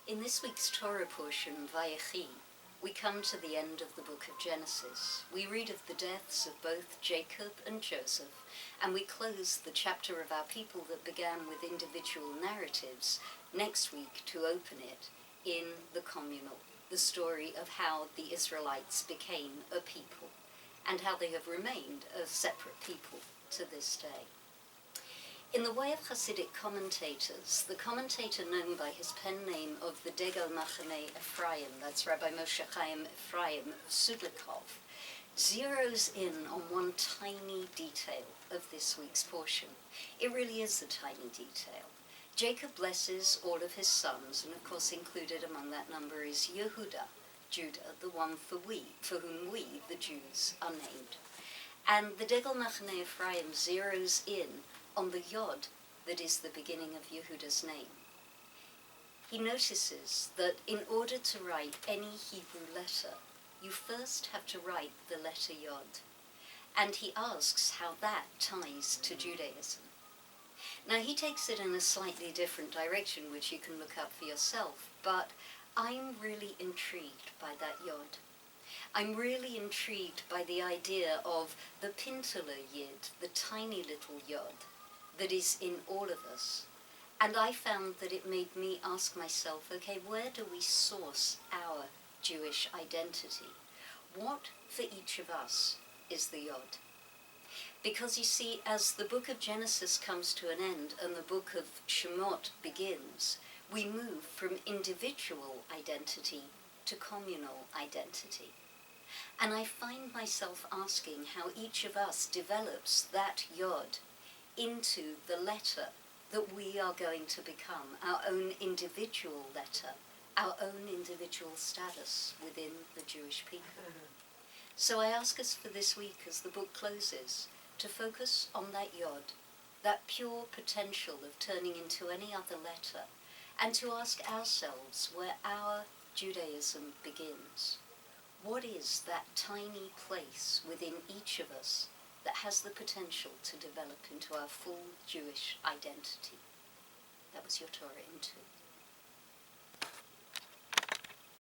In this week's Torah portion, Vayechi, we come to the end of the book of Genesis. We read of the deaths of both Jacob and Joseph, and we close the chapter of our people that began with individual narratives next week to open it in the communal, the story of how the Israelites became a people and how they have remained a separate people to this day. In the way of Hasidic commentators, the commentator known by his pen name of the Degel Machane Ephraim, that's Rabbi Moshe Chaim Ephraim of Sudlikov, zeroes in on one tiny detail of this week's portion. It really is a tiny detail. Jacob blesses all of his sons, and of course included among that number is Yehuda, Judah, the one for whom we, the Jews, are named. And the Degel Machane Ephraim zeroes in on the Yod that is the beginning of Yehuda's name. He notices that in order to write any Hebrew letter, you first have to write the letter Yod. And he asks how that ties to Judaism. Now he takes it in a slightly different direction, which you can look up for yourself, but I'm really intrigued by that Yod. I'm really intrigued by the idea of the Pinteler Yid, the tiny little Yod, that is in all of us. And I found that it made me ask myself, okay, where do we source our Jewish identity? What for each of us is the Yod? Because you see, as the book of Genesis comes to an end and the book of Shemot begins, we move from individual identity to communal identity. And I find myself asking how each of us develops that Yod into the letter that we are going to become, our own individual letter, our own individual status within the Jewish people. So I ask us for this week, as the book closes, to focus on that Yod, that pure potential of turning into any other letter, and to ask ourselves where our Judaism begins. What is that tiny place within each of us that has the potential to develop into our full Jewish identity? That was your Torah in 2.